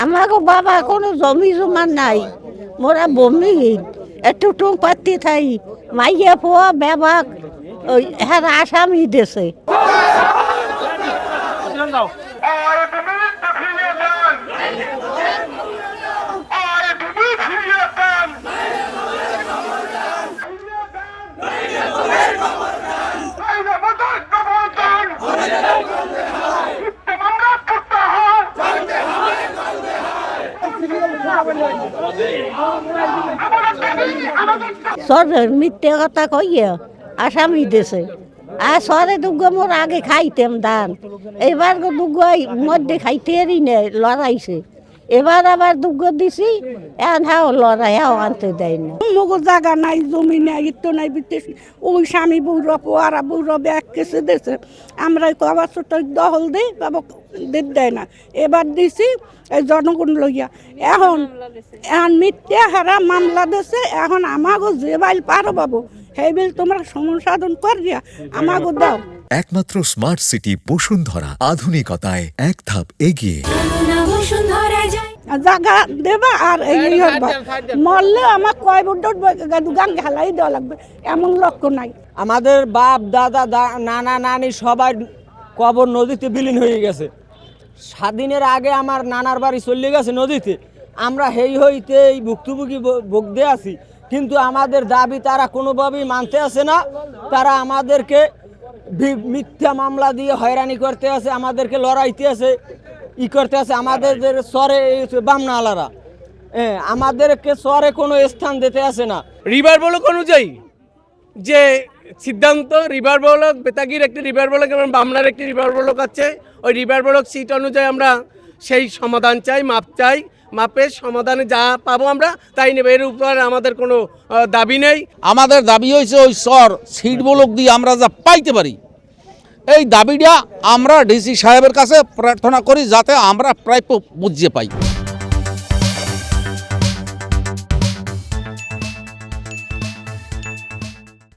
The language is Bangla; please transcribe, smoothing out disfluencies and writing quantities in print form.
আমাকে বাবা কোনো জমি জমা নাই, মোরা বমিহীন, একটু টুং পাতি থাই, মাইয়া পোয়া বেবাক ওই হ্যাঁ আসামি দেশে। সরের মিথ্যে কথা কইয়া আসামি দেশে। আর সরে দুগ্গ মোর আগে খাইতাম ধান, এবার দুগ্গ মধ্যে খাইতে নেই লড়াইছে, এবার আবার দুগ্গ দিছি এখন হ্যাঁ লড়াই হ্যাঁ আনতে দেয় না। মুগো জায়গা নাই, জমি নাই, ইতো নাই, বিদেশ ওই স্বামী বউরা পোয়ারা বউরা ব্যাগ কেসে দিয়েছে, আমরা কবার ছোট দখল দিই বাবা দেয় না, এবার দিছি এই জনগণ লইয়া। এখন এখন মিথ্যা হারা মামলা দিছে, এখন আমাগো যে বাইল পারো বাবু সেই বিল তোমরা সংশোধন করিয়া আমাগো দাও। একমাত্র স্মার্ট সিটি বসুন্ধরা, আধুনিকতায় এক ধাপ এগিয়ে। জায়গা দেবা আর এই মরলে আমার কয় বছর গান ঘালাই দেওয়া লাগবে এমন লক্ষ্য নাই। আমাদের বাপ দাদা নানা নানি সবাই কবর নদীতে বিলীন হয়ে গেছে। স্বাধীনের আগে আমার নানার বাড়ি চলে গেছে নদীতে, আমরা হেই হইতে এই ভুক্তভোগী ভোগদে আছি, কিন্তু আমাদের দাবি তারা কোনোভাবেই মানতে আসে না। তারা আমাদেরকে মিথ্যা মামলা দিয়ে হয়রানি করতে আছে, আমাদেরকে লড়াইতে আছে, করতে আছে। আমাদের চরে বামনা আলারা আমাদেরকে চরে কোনো স্থান দিতে আসে না। রিভার ব্লক অনুযায়ী যে সিদ্ধান্ত, রিভার ব্লক বেতাগির একটি রিভার ব্লক এবং বামনার একটি রিভার ব্লক আছে, ওই রিভার ব্লক সিট অনুযায়ী আমরা সেই সমাধান চাই, মাপ চাই, মাপের সমাধানে যা পাবো আমরা তাই নেব, এর উপর আমাদের কোনো দাবি নেই। আমাদের দাবি হয়েছে ওই সর সিট ব্লক দিয়ে আমরা যা পাইতে পারি, এই দাবিটা আমরা ডিসি সাহেবের কাছে প্রার্থনা করি যাতে আমরা প্রাপ্য বুঝিয়ে পাই।